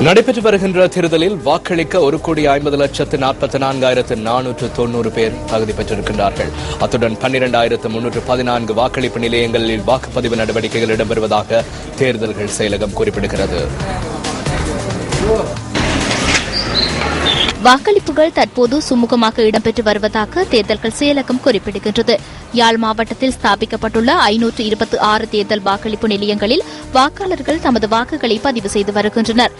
நடைபெற்று வருகின்ற தேர்தலில் வாக்களிக்க 1,50,44,490 பேர் தகுதி பெற்றிருக்கின்றார்கள். அத்துடன் 12,314 வாக்களிப்பு நிலையங்களில் வாக்குப்பதிவு நடவடிக்கைகள் இடம்பெறுவதாக தேர்தல்கள் செயலகம் குறிப்பிடுகிறது. வாக்களிப்புகள் தற்போது சுமூகமாக இடம்பெற்று வருவதாக தேர்தல்கள் செயலகம் குறிப்பிடுகின்றது. யாழ் மாவட்டத்தில் ஸ்தாபிக்கப்பட்டுள்ள 526 தேர்தல் வாக்களிப்பு நிலையங்களில் வாக்காளர்கள் தமது வாக்குகளை பதிவு செய்து வருகின்றனர்.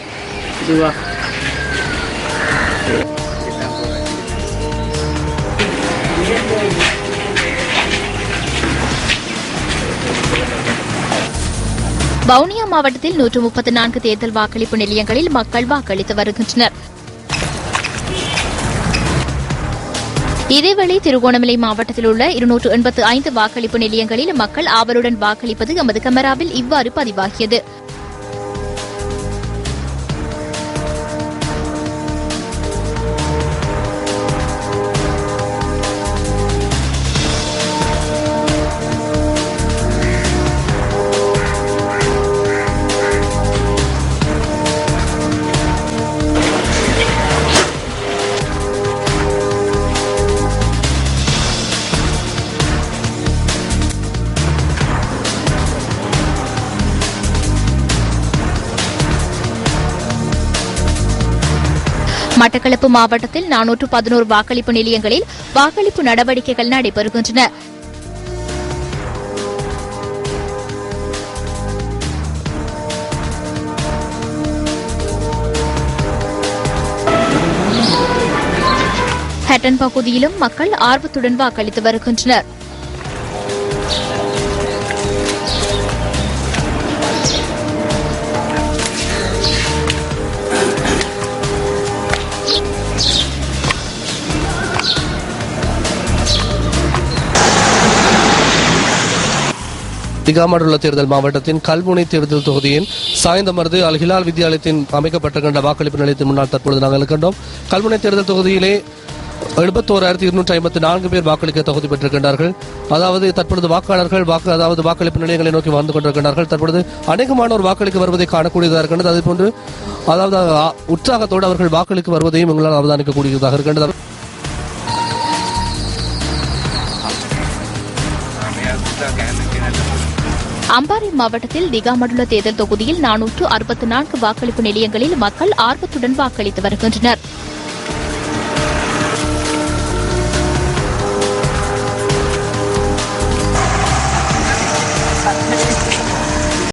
வவுனியா மாவட்டத்தில் 134 தேர்தல் வாக்களிப்பு நிலையங்களில் மக்கள் வாக்களித்து வருகின்றனர். இதேவேளை திருகோணமலை மாவட்டத்தில் உள்ள 285 வாக்களிப்பு நிலையங்களில் மக்கள் ஆவலுடன் வாக்களிப்பது எமது கேமராவில் இவ்வாறு பதிவாகியது. மட்டக்களப்பு மாவட்டத்தில் 411 வாக்களிப்பு நிலையங்களில் வாக்களிப்பு நடவடிக்கைகள் நடைபெறுகின்றன. ஹட்டன் பகுதியிலும் மக்கள் ஆர்வத்துடன் வாக்களித்து வருகின்றனர். திகாமடுள்ள தேர்தல் மாவட்டத்தின் கல்முனை தேர்தல் தொகுதியின் சாய்ந்தமர்ந்து அல் ஹிலால் வித்தியாலயத்தின் அமைக்கப்பட்டிருக்கின்ற வாக்களிப்பு நிலையத்தின் முன்னால் தற்பொழுது நாங்கள் இருக்கின்றோம். கல்முனை தேர்தல் தொகுதியிலே 71,254 பேர் வாக்களிக்க தகுதி பெற்றிருக்கின்றார்கள். அதாவது தற்பொழுது வாக்காளர்கள் வாக்களிப்பு நிலையங்களை நோக்கி வந்து கொண்டிருக்கிறார்கள். தற்பொழுது அநேகமானோர் வாக்களிக்க வருவதை காணக்கூடியதாக இருக்கின்றது. அதேபோன்று அதாவது உற்சாகத்தோடு அவர்கள் வாக்களிக்க வருவதையும் எங்களால் அவதானிக்கக்கூடியதாக இருக்கின்றது. அம்பாறை மாவட்டத்தில் திகாமடுள்ள தேர்தல் தொகுதியில் 464 வாக்களிப்பு நிலையங்களில் மக்கள் ஆர்வத்துடன் வாக்களித்து வருகின்றனர்.